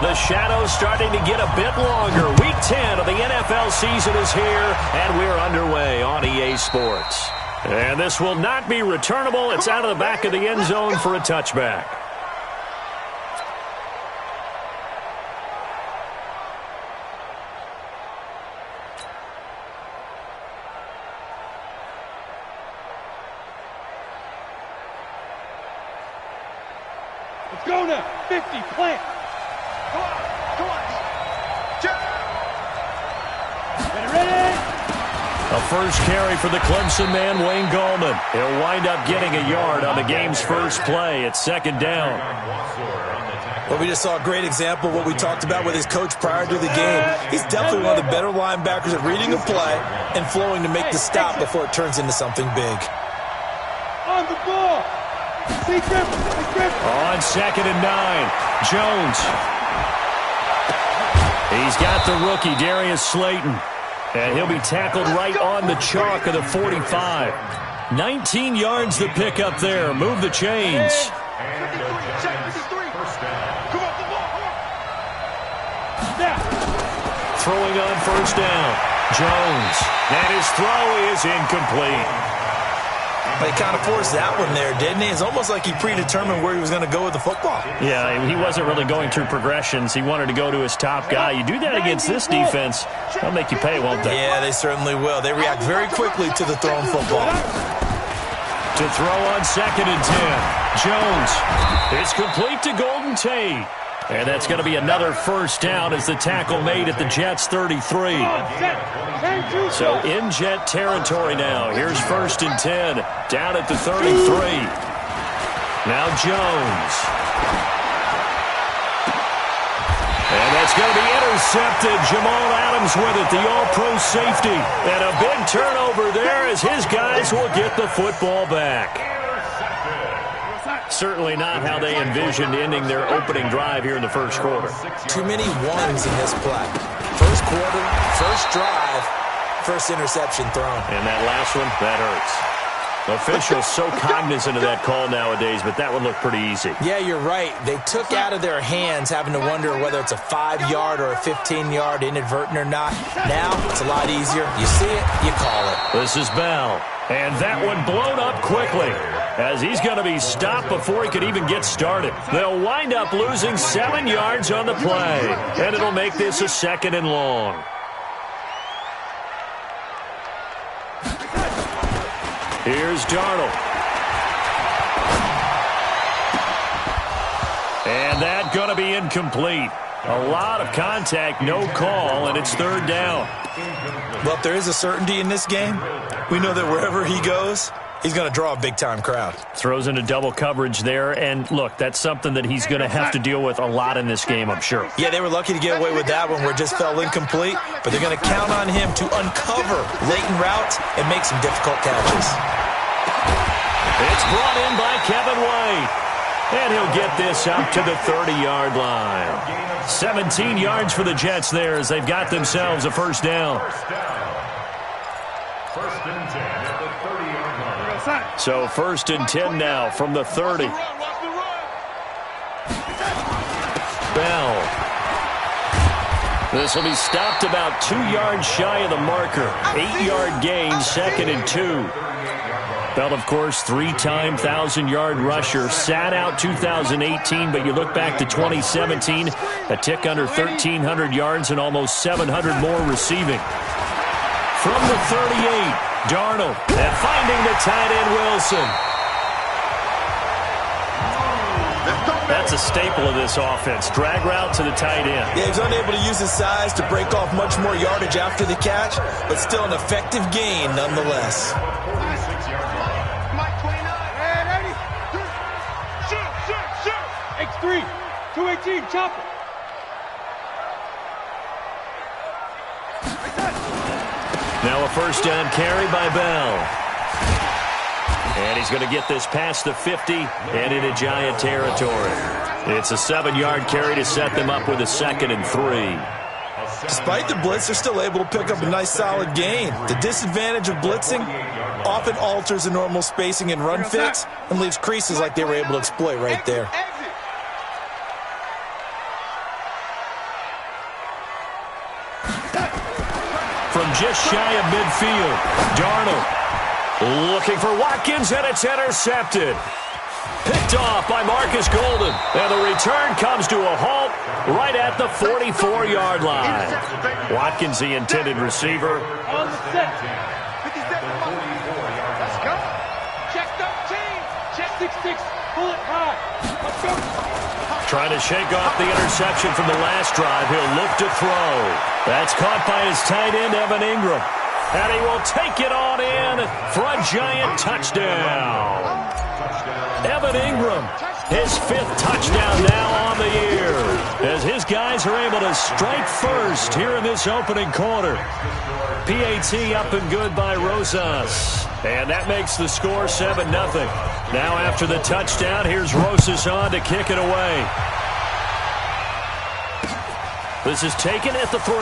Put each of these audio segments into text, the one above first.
The shadow's starting to get a bit longer. Week 10 of the NFL season is here, and we're underway on EA Sports. And this will not be returnable. It's out of the back of the end zone for a touchback. Let's go now. 50, plant. Come on. Ready. A first carry for the Clemson man, Wayne Gallman. He'll wind up getting a yard on the game's first play. It's second down. Well, we just saw a great example of what we talked about with his coach prior to the game. He's definitely one of the better linebackers at reading a play and flowing to make the stop before it turns into something big. On the ball. On 2nd and 9, Jones. He's got the rookie, Darius Slayton. And he'll be tackled right on the chalk of the 45. 19 yards to pick up there. Move the chains. Throwing on first down. Jones. And his throw is incomplete. But he kind of forced that one there, didn't he? It's almost like he predetermined where he was going to go with the football. Yeah, he wasn't really going through progressions. He wanted to go to his top guy. You do that against this defense, they'll make you pay, won't they? Yeah, they certainly will. They react very quickly to the thrown football. To throw on 2nd and 10. Jones. It's complete to Golden Tate. And that's going to be another first down as the tackle made at the Jets' 33. So in Jet territory now. Here's 1st and 10. Down at the 33. Now Jones. And that's going to be intercepted. Jamal Adams with it, the all-pro safety. And a big turnover there as his guys will get the football back. Certainly not how they envisioned ending their opening drive here in the first quarter. Too many ones in this play. First quarter, first drive, first interception thrown. And that last one, that hurts. Officials so cognizant of that call nowadays, but that one looked pretty easy. Yeah, you're right. They took out of their hands having to wonder whether it's a 5-yard or a 15-yard inadvertent or not. Now, it's a lot easier. You see it, you call it. This is Bell. And that one blown up quickly as he's going to be stopped before he could even get started. They'll wind up losing 7 yards on the play, and it'll make this a 2nd and long. Here's Darnold. And that going to be incomplete. A lot of contact, no call, and it's 3rd down. Well, if there is a certainty in this game, we know that wherever he goes, he's going to draw a big-time crowd. Throws into double coverage there, and look, that's something that he's going to have to deal with a lot in this game, I'm sure. Yeah, they were lucky to get away with that one where it just fell incomplete, but they're going to count on him to uncover latent routes and make some difficult catches. It's brought in by Kevin White, and he'll get this up to the 30-yard line. 17 yards for the Jets there as they've got themselves a first down. So 1st and 10 now from the 30. Bell. This will be stopped about 2 yards shy of the marker. 8-yard gain, 2nd and 2. Bell, of course, 3-time 1,000-yard rusher. Sat out 2018, but you look back to 2017, a tick under 1,300 yards and almost 700 more receiving. From the 38, Darnold, and finding the tight end Wilson. That's a staple of this offense. Drag route to the tight end. Yeah, he's unable to use his size to break off much more yardage after the catch, but still an effective gain nonetheless. X3, 218, chopper. Now a first down carry by Bell. And he's going to get this past the 50 and into Giant territory. It's a 7-yard carry to set them up with a 2nd and 3. Despite the blitz, they're still able to pick up a nice solid gain. The disadvantage of blitzing often alters the normal spacing and run fits and leaves creases like they were able to exploit right there. from just shy of midfield. Darnold looking for Watkins, and it's intercepted. Picked off by Marcus Golden. And the return comes to a halt right at the 44-yard line. Watkins, the intended receiver. On the set. 57. Let's go. Check 13. Check 6-6. Pull it high. Let's go. Trying to shake off the interception from the last drive. He'll look to throw. That's caught by his tight end, Evan Ingram. And he will take it on in for a Giant touchdown. Evan Ingram, his 5th touchdown now on the year, as his guys are able to strike first here in this opening quarter. PAT up and good by Rosas, and that makes the score 7-0. Now after the touchdown, here's Rosas on to kick it away. This is taken at the 3.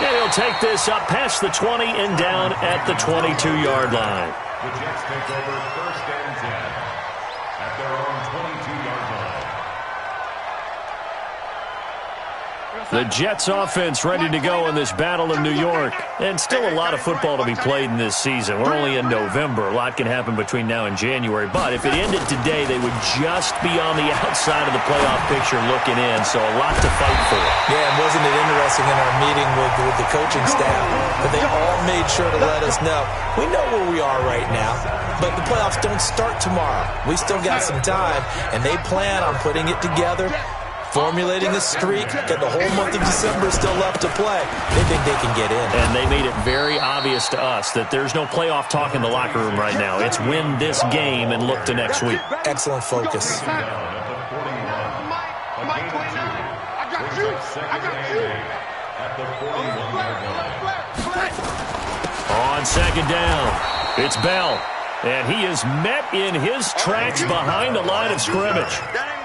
And he'll take this up past the 20 and down at the 22-yard line. The Jets take over 1st and 10 at their own 22-yard line. The Jets offense ready to go in this battle in New York. And still a lot of football to be played in this season. We're only in November. A lot can happen between now and January. But if it ended today, they would just be on the outside of the playoff picture looking in. So a lot to fight for. Yeah, and wasn't it interesting in our meeting with the coaching staff that they all made sure to let us know, we know where we are right now, but the playoffs don't start tomorrow. We still got some time, and they plan on putting it together, formulating a streak, got the whole month of December still left to play. They think they can get in. And they made it very obvious to us that there's no playoff talk in the locker room right now. It's win this game and look to next week. Excellent focus. I got you. At the 41-yard line. On second down, it's Bell. And he is met in his tracks behind the line of scrimmage.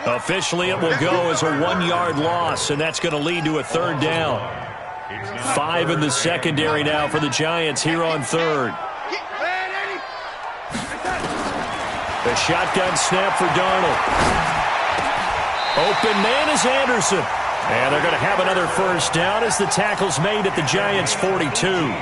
Officially, it will go as a 1-yard loss, and that's going to lead to a 3rd down. 5 in the secondary now for the Giants here on 3rd. The shotgun snap for Darnold. Open man is Anderson. And they're going to have another 1st down as the tackle's made at the Giants' 42.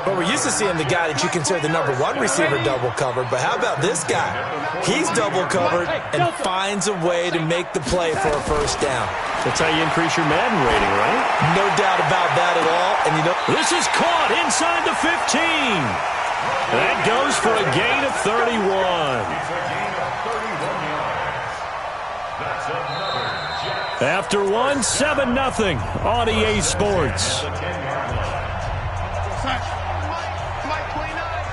But we're used to seeing the guy that you consider the #1 receiver double covered. But how about this guy? He's double covered and finds a way to make the play for a 1st down. That's how you increase your Madden rating, right? No doubt about that at all. And you know, this is caught inside the 15. That goes for a gain of 31. After one, 7-0 on EA Sports.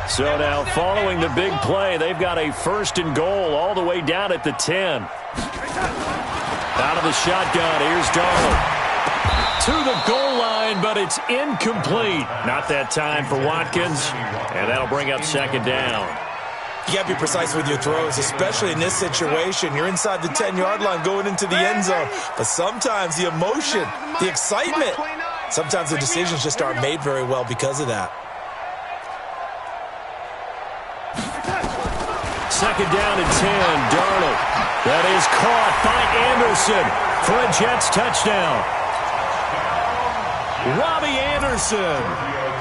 So now, following the big play, they've got a 1st and goal all the way down at the 10. Out of the shotgun, here's Darnold. To the goal line, but it's incomplete. Not that time for Watkins, and that'll bring up 2nd down. you got to be precise with your throws, especially in this situation. You're inside the 10-yard line going into the end zone. But sometimes the emotion, the excitement, sometimes the decisions just aren't made very well because of that. 2nd down and 10, Darnold. That is caught by Anderson for a Jets touchdown. Robbie Anderson,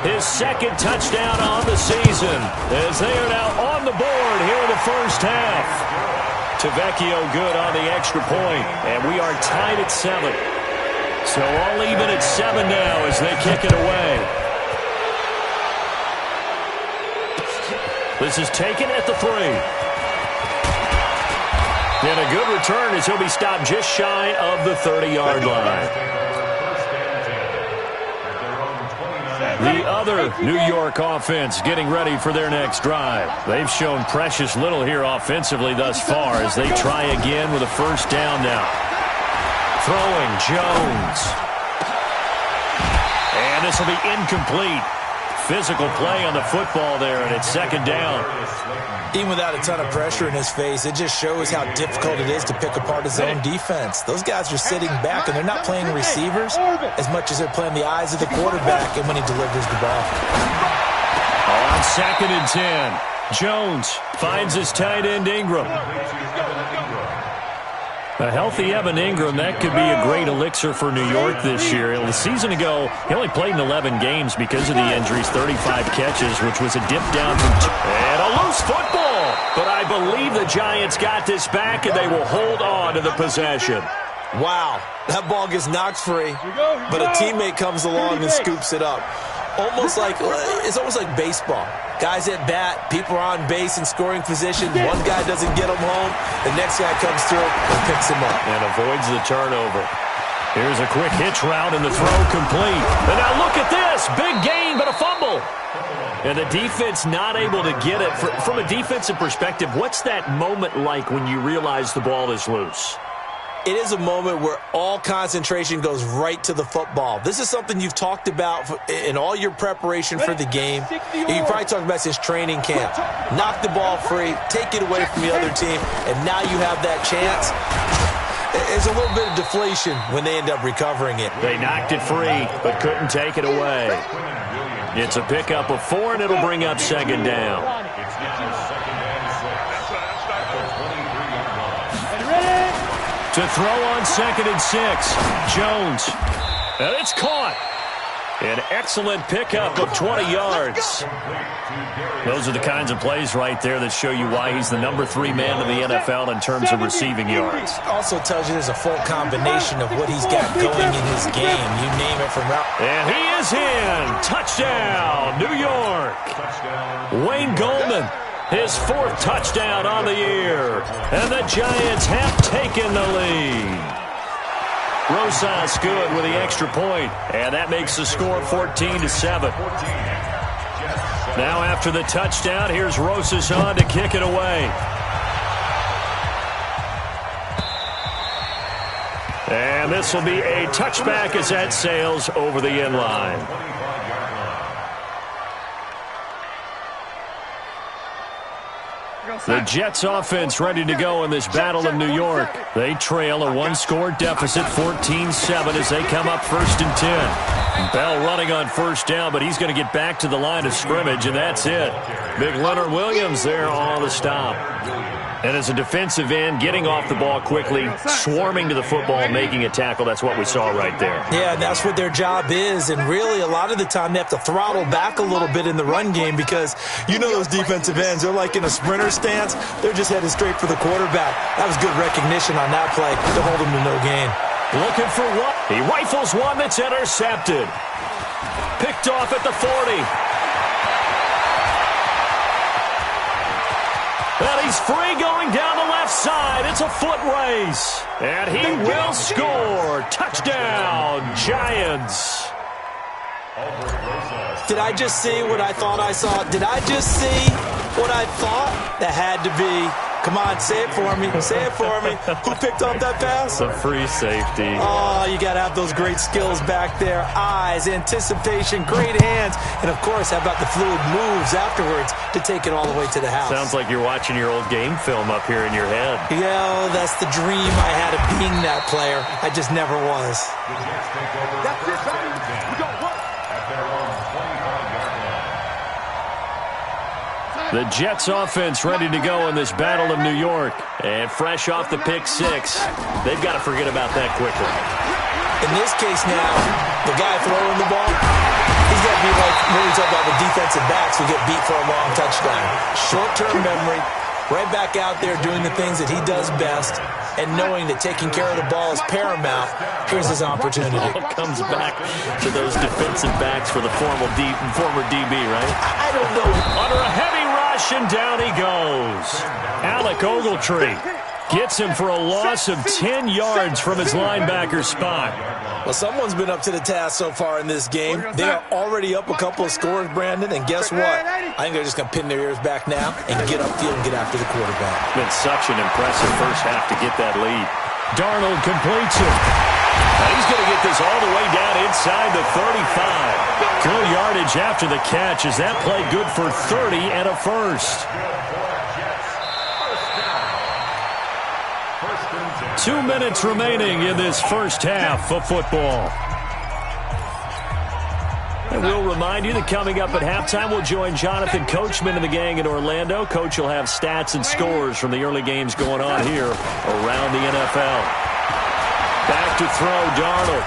his 2nd touchdown on the season, as they are now on the board here in the first half. Tavecchio good on the extra point, and we are tied at 7. So all even at 7 now as they kick it away. This is taken at the 3. And a good return as he'll be stopped just shy of the 30-yard line. The other New York offense getting ready for their next drive. They've shown precious little here offensively thus far as they try again with a 1st down now. Throwing Jones. And this will be incomplete. Physical play on the football there, and it's 2nd down. Even without a ton of pressure in his face, it just shows how difficult it is to pick apart his own defense. Those guys are sitting back, and they're not playing receivers as much as they're playing the eyes of the quarterback and when he delivers the ball. On 2nd and 10, Jones finds his tight end Ingram. A healthy Evan Ingram, that could be a great elixir for New York this year. A season ago, he only played in 11 games because of the injuries, 35 catches, which was a dip down from and a loose football. But I believe the Giants got this back, and they will hold on to the possession. Wow, that ball gets knocked free, but a teammate comes along and scoops it up. It's almost like baseball. Guys at bat, people are on base in scoring position. One guy doesn't get him home. The next guy comes through and picks him up. And avoids the turnover. Here's a quick hitch route and the throw complete. And now look at this. Big gain, but a fumble. And the defense not able to get it. From a defensive perspective, what's that moment like when you realize the ball is loose? It is a moment where all concentration goes right to the football. This is something you've talked about in all your preparation for the game. You probably talked about since training camp. Knock the ball free, take it away from the other team, and now you have that chance. There's a little bit of deflation when they end up recovering it. They knocked it free, but couldn't take it away. It's a pickup of 4, and it'll bring up second down. To throw on 2nd and 6, Jones. And it's caught. An excellent pickup of 20 yards. Those are the kinds of plays right there that show you why he's the number 3 man in the NFL in terms of receiving yards. Also tells you there's a full combination of what he's got going in his game. You name it from route. And he is in. Touchdown, New York. Wayne Goldman. His 4th touchdown on the year. And the Giants have taken the lead. Rosas good with the extra point. And that makes the score 14-7. Now after the touchdown, here's Rosas on to kick it away. And this will be a touchback as that sails over the end line. The Jets offense ready to go in this battle of New York. They trail a 1-score deficit, 14-7 as they come up 1st and 10. Bell running on 1st down, but he's going to get back to the line of scrimmage, and that's it. Big Leonard Williams there on the stop. And as a defensive end, getting off the ball quickly, swarming to the football, making a tackle, that's what we saw right there. Yeah, that's what their job is, and really a lot of the time they have to throttle back a little bit in the run game because you know those defensive ends, they're like in a sprinter stance. They're just headed straight for the quarterback. That was good recognition on that play to hold him to no gain. Looking for one. He rifles one that's intercepted. Picked off at the 40. And he's free going down the left side. It's a foot race. And he will score. Touchdown, Giants. Did I just see what I thought I saw? Did I just see what I thought? That had to be. Come on, say it for me. Say it for me. Who picked up that pass? A free safety. Oh, you got to have those great skills back there. Eyes, anticipation, great hands. And, of course, how about the fluid moves afterwards to take it all the way to the house? Sounds like you're watching your old game film up here in your head. Yeah, that's the dream I had of being that player. I just never was. That's it, baby. We got one. At their own 25-yard line. The Jets offense ready to go in this battle of New York. And fresh off the pick 6, they've got to forget about that quickly. In this case now, the guy throwing the ball, he's got to be like when we talk about the defensive backs who get beat for a long touchdown. Short-term memory, right back out there doing the things that he does best, and knowing that taking care of the ball is paramount. Here's his opportunity. It comes back to those defensive backs for the former DB, right? I don't know. Under a heavy rush, and down he goes. Alec Ogletree gets him for a loss of 10 yards from his linebacker spot. Well, someone's been up to the task so far in this game. They are already up a couple of scores, Brandon, and guess what? I think they're just going to pin their ears back now and get upfield and get after the quarterback. Been such an impressive first half to get that lead. Darnold completes it. And he's going to get this all the way down inside the 35. Good yardage after the catch. Is that play good for 30 and a first? 2 minutes remaining in this first half of football. And we'll remind you that coming up at halftime, we'll join Jonathan Coachman and the gang in Orlando. Coach will have stats and scores from the early games going on here around the NFL. Back to throw, Darnold.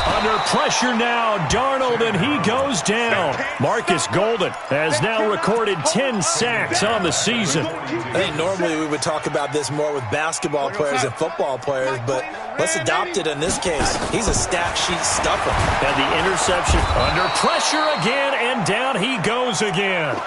Under pressure now, Darnold, and he goes down. Marcus Golden has now recorded 10 sacks on the season. I think normally we would talk about this more with basketball players and football players, but let's adopt it in this case. He's a stat sheet stuffer. And the interception under pressure again, and down he goes again.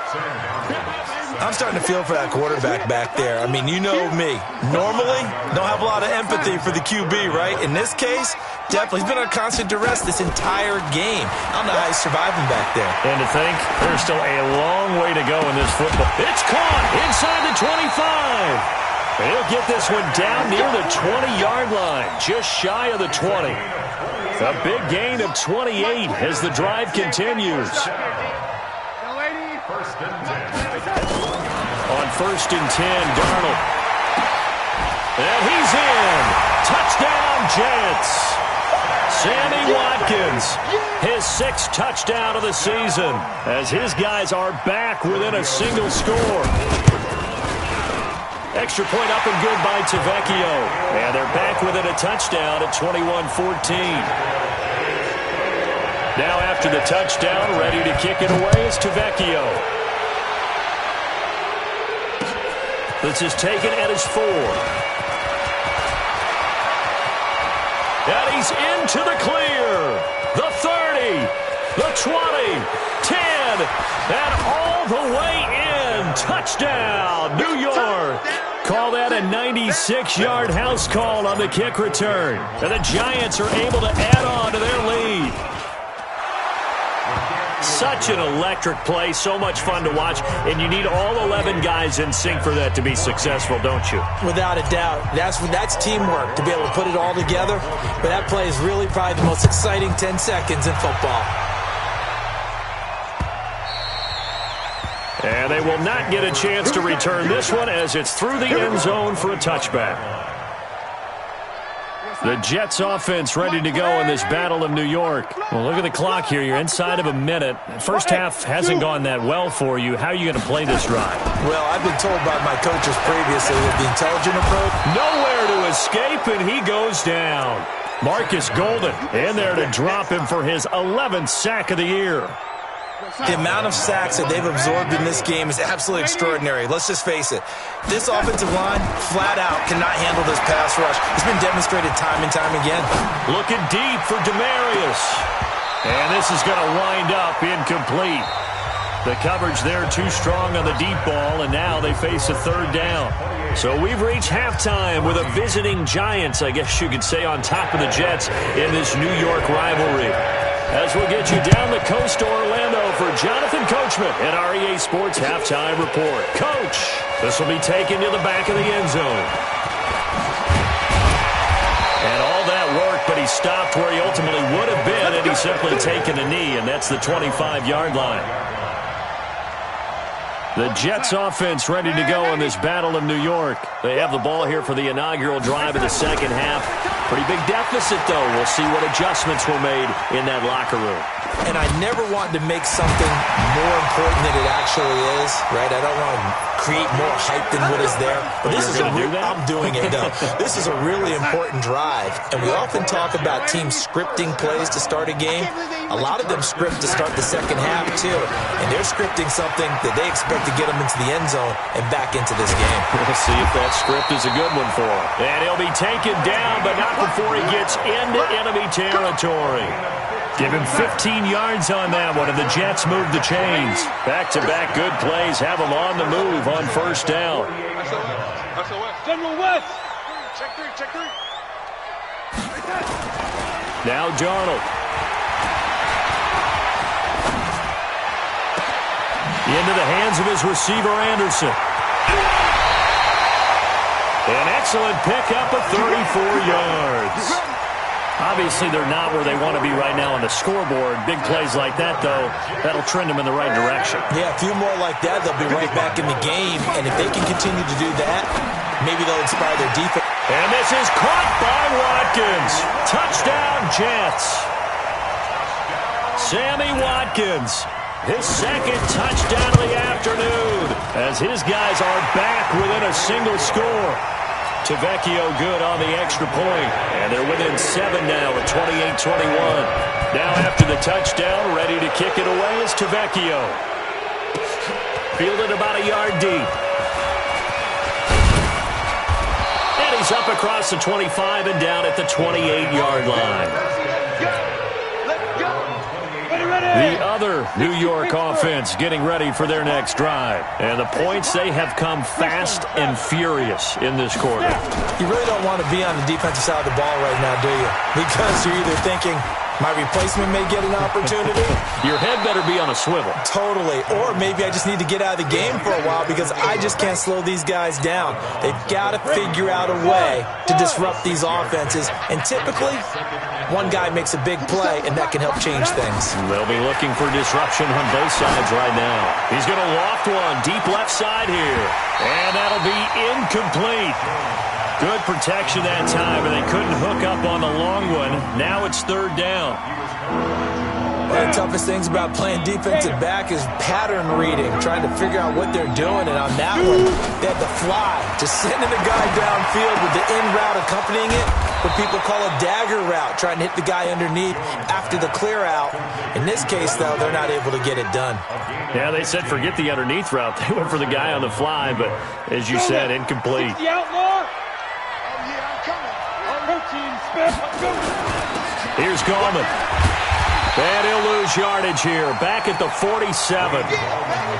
I'm starting to feel for that quarterback back there. I mean, you know me. Normally, don't have a lot of empathy for the QB, right? In this case, definitely. He's been under constant duress this entire game. I don't know how he's surviving back there. And to think, there's still a long way to go in this football. It's caught inside the 25. And he'll get this one down near the 20-yard line, just shy of the 20. A big gain of 28 as the drive continues. On 1st and 10, Darnold. And he's in. Touchdown, Jets. Sammy Watkins, his 6th touchdown of the season, as his guys are back within a single score. Extra point up and good by Tavecchio. And they're back within a touchdown at 21-14. Now after the touchdown, ready to kick it away is Tavecchio. This is taken at his 4. And he's into the clear. The 30, the 20, 10, and all the way in. Touchdown, New York. Call that a 96-yard house call on the kick return. And the Giants are able to add on to their lead. Such an electric play, so much fun to watch, and you need all 11 guys in sync for that to be successful, don't you? Without a doubt. That's teamwork, to be able to put it all together. But that play is really probably the most exciting 10 seconds in football. And they will not get a chance to return this one as it's through the end zone for a touchback. The Jets offense ready to go in this Battle of New York. Well, look at the clock here. You're inside of a minute. First half hasn't gone that well for you. How are you going to play this drive? Well, I've been told by my coaches previously with the intelligent approach. Nowhere to escape, and he goes down. Marcus Golden in there to drop him for his 11th sack of the year. The amount of sacks that they've absorbed in this game is absolutely extraordinary. Let's just face it. This offensive line, flat out, cannot handle this pass rush. It's been demonstrated time and time again. Looking deep for Demarius. And this is going to wind up incomplete. The coverage there too strong on the deep ball, and now they face a 3rd down. So we've reached halftime with a visiting Giants, I guess you could say, on top of the Jets in this New York rivalry. As we'll get you down the coast to Orlando for Jonathan Coachman at our EA Sports Halftime Report. Coach, this will be taken to the back of the end zone. And all that work, but he stopped where he ultimately would have been, and he's simply taken a knee, and that's the 25-yard line. The Jets offense ready to go in this Battle of New York. They have the ball here for the inaugural drive of the second half. Pretty big deficit, though. We'll see what adjustments were made in that locker room. And I never want to make something more important than it actually is, right? I don't want to create more hype than what is there. But this is I'm doing it, though. This is a really important drive. And we often talk about teams scripting plays to start a game. A lot of them script to start the second half, too. And they're scripting something that they expect to get them into the end zone and back into this game. We'll see if that script is a good one for him. And he'll be taken down, but not before he gets into enemy territory. Give him 15 yards on that one, and the Jets move the chains. Back-to-back good plays have them on the move on 1st down. General West. Check 3, check 3. Now Darnold. Into the hands of his receiver, Anderson. An excellent pickup of 34 yards. Obviously, they're not where they want to be right now on the scoreboard. Big plays like that, though, that'll trend them in the right direction. Yeah, a few more like that, they'll be right back in the game. And if they can continue to do that, maybe they'll inspire their defense. And this is caught by Watkins. Touchdown, Jets. Sammy Watkins, his second touchdown of the afternoon, as his guys are back within a single score. Tavecchio good on the extra point, and they're within 7 now at 28-21. Now after the touchdown, ready to kick it away is Tavecchio. Fielded about a yard deep. And he's up across the 25 and down at the 28-yard line. The other New York offense getting ready for their next drive. And the points, they have come fast and furious in this quarter. You really don't want to be on the defensive side of the ball right now, do you? Because you're either thinking, my replacement may get an opportunity. Your head better be on a swivel. Totally. Or maybe I just need to get out of the game for a while because I just can't slow these guys down. They've got to figure out a way to disrupt these offenses. And typically, one guy makes a big play, and that can help change things. They'll be looking for disruption on both sides right now. He's going to loft one deep left side here. And that'll be incomplete. Good protection that time, and they couldn't hook up on the long one. Now it's 3rd down. One of the toughest things about playing defensive back is pattern reading, trying to figure out what they're doing. And on that one, they had to fly, just sending the guy downfield with the in route accompanying it, what people call a dagger route, trying to hit the guy underneath after the clear out. In this case, though, they're not able to get it done. Yeah, they said forget the underneath route. They went for the guy on the fly, but as you said, incomplete. Here's Gallman. And he'll lose yardage here. Back at the 47.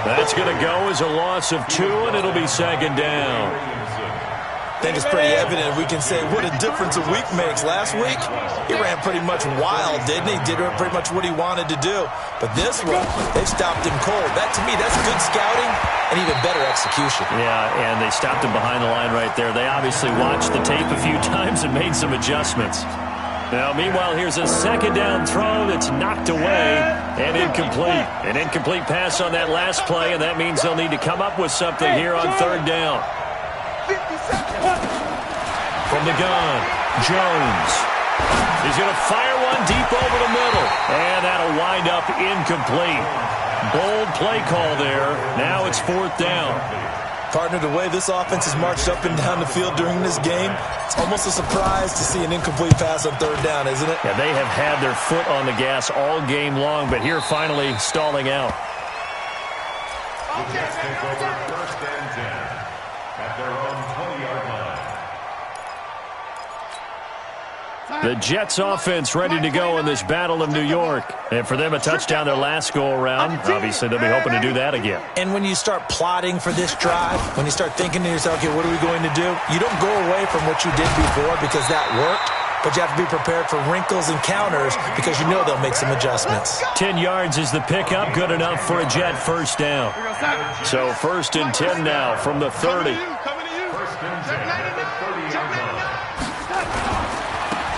That's going to go as a loss of 2, and it'll be 2nd down. I think it's pretty evident we can say what a difference a week makes. Last week, he ran pretty much wild, didn't he? Did pretty much what he wanted to do. But this one, they stopped him cold. That, to me, that's good scouting and even better execution. Yeah, and they stopped him behind the line right there. They obviously watched the tape a few times and made some adjustments. Now, meanwhile, here's a 2nd down throw that's knocked away and incomplete. An incomplete pass on that last play, and that means they'll need to come up with something here on 3rd down. From the gun, Jones. He's going to fire one deep over the middle, and that'll wind up incomplete. Bold play call there. Now it's 4th down. Partner, the way this offense has marched up and down the field during this game, it's almost a surprise to see an incomplete pass on 3rd down, isn't it? Yeah, they have had their foot on the gas all game long, but here finally stalling out. The Jets take over 1st and 10 at their own 20-yard line. The Jets offense ready to go in this Battle of New York. And for them, a touchdown their last go-around. Obviously, they'll be hoping to do that again. And when you start plotting for this drive, when you start thinking to yourself, okay, what are we going to do? You don't go away from what you did before because that worked. But you have to be prepared for wrinkles and counters because you know they'll make some adjustments. 10 yards is the pickup. Good enough for a Jet 1st down. So 1st and 10 now from the 30. 1st and 10 at the 30-yard line.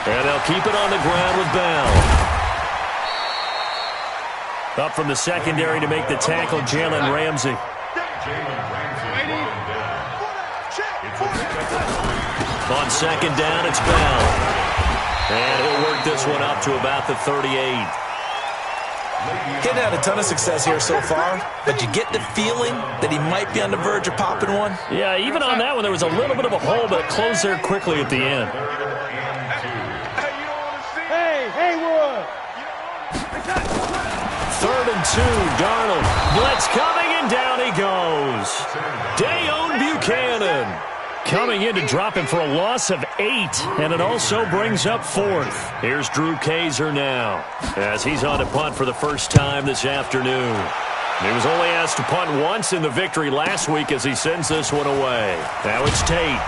And they'll keep it on the ground with Bell. Up from the secondary to make the tackle, Jalen Ramsey. On 2nd down, it's Bell. And he'll work this one up to about the 38. He hadn't had a ton of success here so far, but you get the feeling that he might be on the verge of popping one. Yeah, even on that one, there was a little bit of a hole, but it closed there quickly at the end. Haywood! 3rd and 2, Darnold. Blitz coming, and down he goes. Dayon Buchanan coming in to drop him for a loss of 8, and it also brings up 4th. Here's Drew Kaiser now, as he's on to punt for the first time this afternoon. He was only asked to punt once in the victory last week as he sends this one away. Now it's Tate.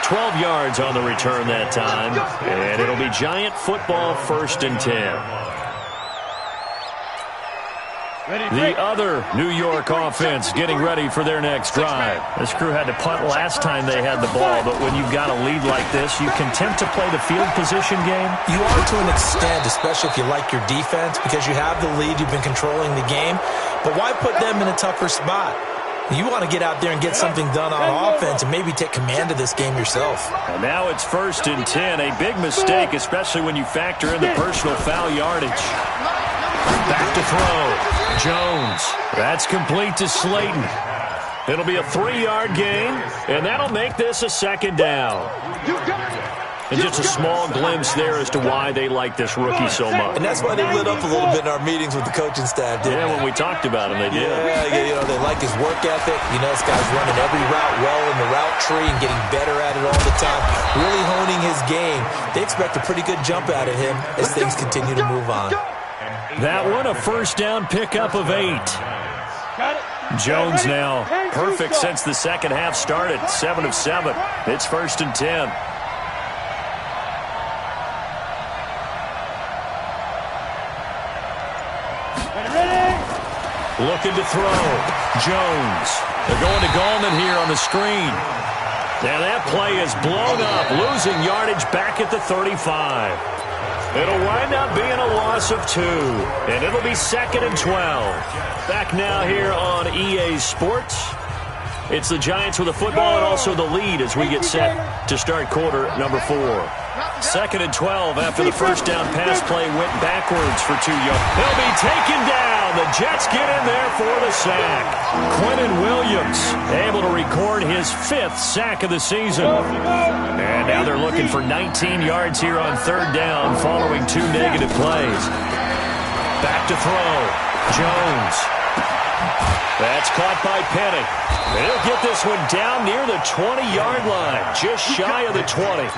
12 yards on the return that time, and it'll be Giant football 1st and 10. The other New York offense getting ready for their next drive. This crew had to punt last time they had the ball, but when you've got a lead like this, you can attempt to play the field position game. You are to an extent, especially if you like your defense, because you have the lead, you've been controlling the game. But why put them in a tougher spot? You want to get out there and get something done on offense and maybe take command of this game yourself. And now it's 1st and 10. A big mistake, especially when you factor in the personal foul yardage. Back to throw. Jones. That's complete to Slayton. It'll be a 3-yard gain, and that'll make this a 2nd down. And just a small glimpse there as to why they like this rookie so much. And that's why they lit up a little bit in our meetings with the coaching staff, didn't they? When we talked about him, they did. Yeah, they like his work ethic. This guy's running every route well in the route tree and getting better at it all the time, really honing his game. They expect a pretty good jump out of him as things continue to move on. That one, a 1st down pickup of 8. Jones now perfect since the second half started. 7 of 7. It's 1st and 10. Looking to throw. Jones. They're going to Gallman here on the screen. And that play is blown up, losing yardage back at the 35. It'll wind up being a loss of 2, and it'll be 2nd and 12. Back now here on EA Sports. It's the Giants with the football and also the lead as we get set to start quarter number 4. 2nd and 12 after the 1st down pass play went backwards for 2 yards. They'll be taken down. The Jets get in there for the sack. Quentin Williams able to record his 5th sack of the season. And now they're looking for 19 yards here on 3rd down following 2 negative plays. Back to throw. Jones. That's caught by Penny. They'll get this one down near the 20-yard line, just shy of the 20.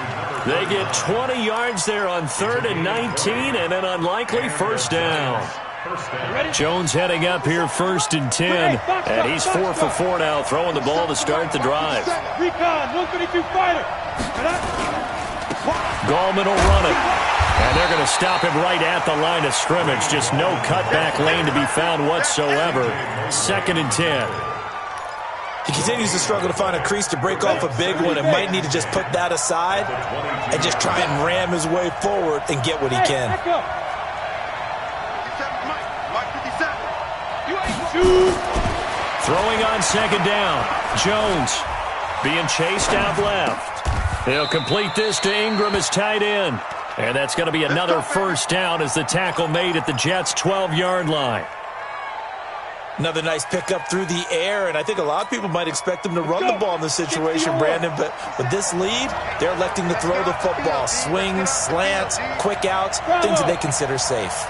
They get 20 yards there on 3rd and 19 and an unlikely 1st down. Jones heading up here 1st and 10, and he's 4 for 4 now, throwing the ball to start the drive. Gallman will run it, and they're going to stop him right at the line of scrimmage. Just no cutback lane to be found whatsoever. 2nd and 10. He continues to struggle to find a crease to break off a big one and might need to just put that aside and just try and ram his way forward and get what he can. Throwing on 2nd down. Jones being chased out left. He'll complete this to Ingram as tight end. And that's going to be another 1st down as the tackle made at the Jets' 12-yard line. Another nice pickup through the air, and I think a lot of people might expect them to run the ball in this situation, Brandon, but with this lead, they're electing to throw the football. Swings, slants, quick outs, things that they consider safe.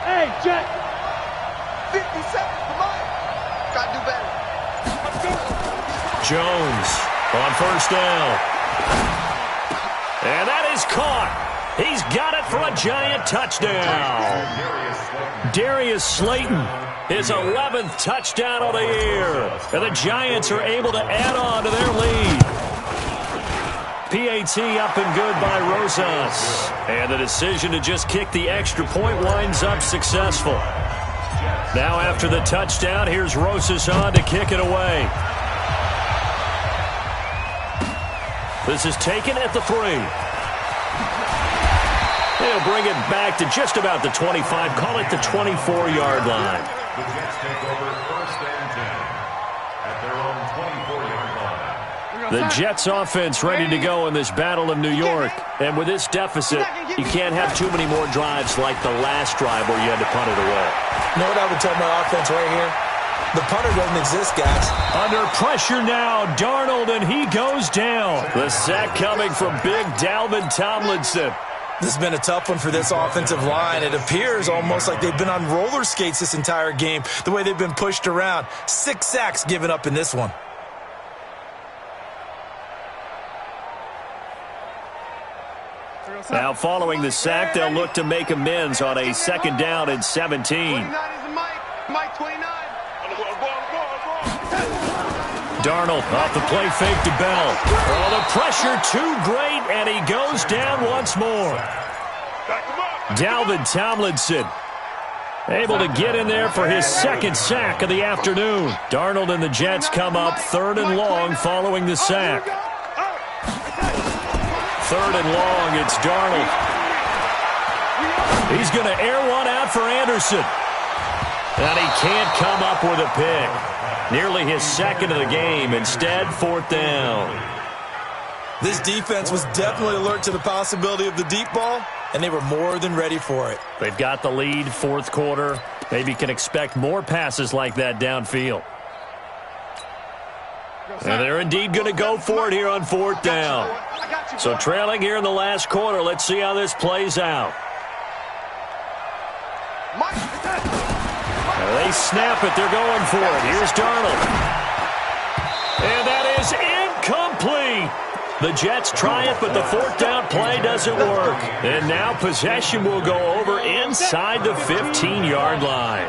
Hey, Jack! 50 seconds, come on! Gotta do better. Jones on 1st down. And that is caught. He's got it for a Giant touchdown. Darius Slayton, his 11th touchdown of the year. And the Giants are able to add on to their lead. PAT up and good by Rosas. And the decision to just kick the extra point winds up successful. Now after the touchdown, here's Rosas on to kick it away. This is taken at the 3. They'll bring it back to just about the 25. Call it the 24-yard line. The Jets take over 1st and 10 at their own 24-yard line. The Jets offense ready to go in this battle of New York. And with this deficit, you can't have too many more drives like the last drive where you had to punt it away. You know what I would tell my offense right here? The punter doesn't exist, guys. Under pressure now, Darnold, and he goes down. The sack coming from big Dalvin Tomlinson. This has been a tough one for this offensive line. It appears almost like they've been on roller skates this entire game, the way they've been pushed around. 6 sacks given up in this one. Now following the sack, they'll look to make amends on a 2nd down and 17. Darnold off the play fake to Bell. Oh, the pressure too great, and he goes down once more. Dalvin Tomlinson able to get in there for his 2nd sack of the afternoon. Darnold and the Jets come up 3rd and long following the sack. 3rd and long, it's Darnold. He's going to air one out for Anderson. And he can't come up with a pick. Nearly his second of the game. Instead, 4th down. This defense was definitely alert to the possibility of the deep ball, and they were more than ready for it. They've got the lead, 4th quarter. Maybe can expect more passes like that downfield. And they're indeed going to go for it here on 4th down. So trailing here in the last quarter. Let's see how this plays out. They snap it. They're going for it. Here's Darnold. And that is incomplete. The Jets try it, but the 4th down play doesn't work. And now possession will go over inside the 15-yard line.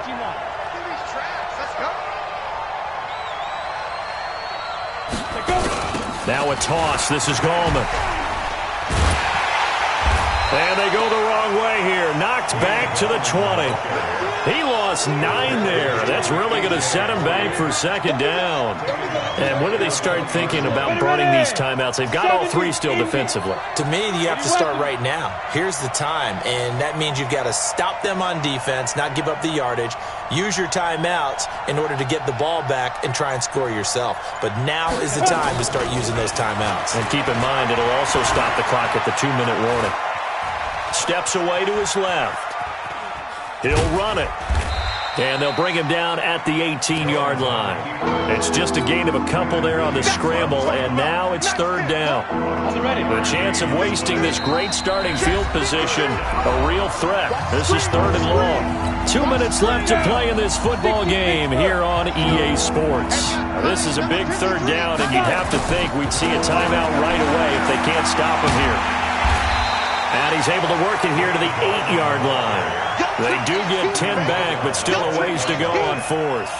Now a toss. This is Gallman. And they go the wrong way here. Knocked back to the 20. He lost 9 there. That's really going to set him back for 2nd down. And when do they start thinking about burning these timeouts? They've got all 3 still defensively. To me, you have to start right now. Here's the time, and that means you've got to stop them on defense, not give up the yardage, use your timeouts in order to get the ball back and try and score yourself. But now is the time to start using those timeouts. And keep in mind, it'll also stop the clock at the 2-minute warning. Steps away to his left. He'll run it. And they'll bring him down at the 18-yard line. It's just a gain of a couple there on the scramble, and now it's 3rd down. The chance of wasting this great starting field position, a real threat. This is 3rd and long. 2 minutes left to play in this football game here on EA Sports. This is a big 3rd down, and you'd have to think we'd see a timeout right away if they can't stop him here. And he's able to work it here to the 8-yard line. They do get 10 back, but still a ways to go on 4th.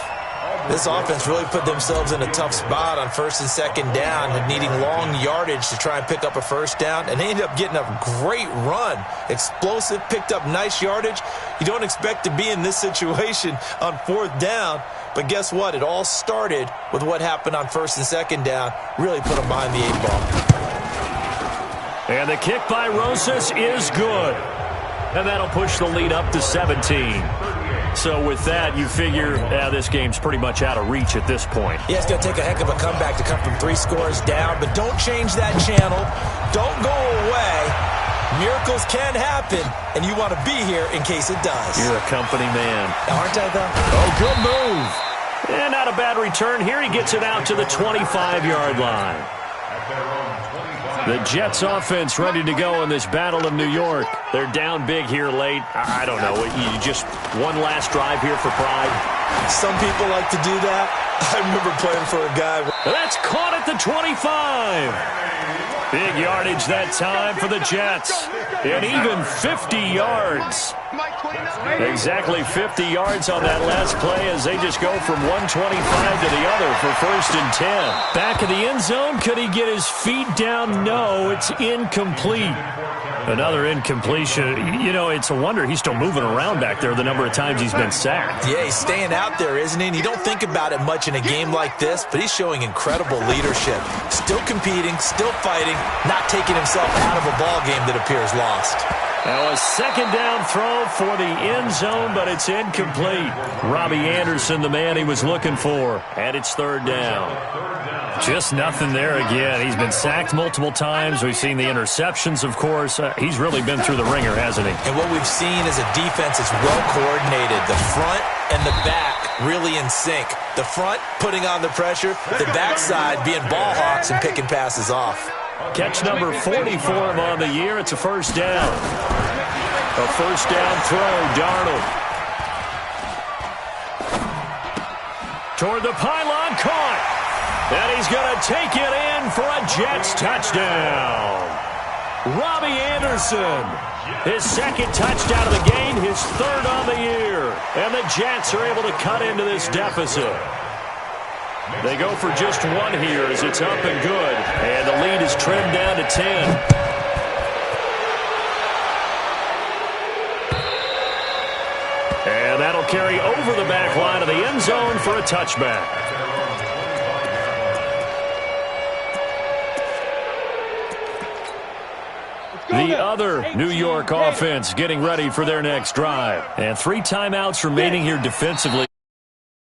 This offense really put themselves in a tough spot on 1st and 2nd down and needing long yardage to try and pick up a 1st down. And they ended up getting a great run. Explosive, picked up nice yardage. You don't expect to be in this situation on 4th down. But guess what? It all started with what happened on 1st and 2nd down. Really put them behind the 8-ball. And the kick by Rosas is good. And that'll push the lead up to 17. So with that, you figure this game's pretty much out of reach at this point. Yeah, it's going to take a heck of a comeback to come from 3 scores down. But don't change that channel. Don't go away. Miracles can happen, and you want to be here in case it does. You're a company man. Aren't I, though? Oh, good move. And not a bad return here. He gets it out to the 25-yard line. The Jets offense ready to go in this battle of New York. They're down big here late. I don't know. You just one last drive here for pride. Some people like to do that. I remember playing for a guy. That's caught at the 25. Big yardage that time for the Jets. And even 50 yards. Exactly 50 yards on that last play as they just go from 125 to the other for 1st and 10. Back of the end zone. Could he get his feet down? No, it's incomplete. Another incompletion. You know, it's a wonder he's still moving around back there the number of times he's been sacked. Yeah, he's staying out there, isn't he? And you don't think about it much in a game like this, but he's showing incredible leadership. Still competing, still fighting, not taking himself out of a ball game that appears lost. Now a 2nd down throw for the end zone, but it's incomplete. Robbie Anderson, the man he was looking for. And it's 3rd down. Just nothing there again. He's been sacked multiple times. We've seen the interceptions, of course. He's really been through the ringer, hasn't he? And what we've seen is a defense that's well coordinated. The front and the back really in sync. The front putting on the pressure. The backside being ball hawks and picking passes off. Catch number 40 for him on the year. It's a 1st down. A 1st down throw, Darnold. Toward the pylon, caught. And he's going to take it in for a Jets touchdown. Robbie Anderson, his 2nd touchdown of the game, his 3rd on the year. And the Jets are able to cut into this deficit. They go for just 1 here as it's up and good. And the lead is trimmed down to 10. And that'll carry over the back line of the end zone for a touchback. The other New York offense getting ready for their next drive. And 3 timeouts remaining here defensively.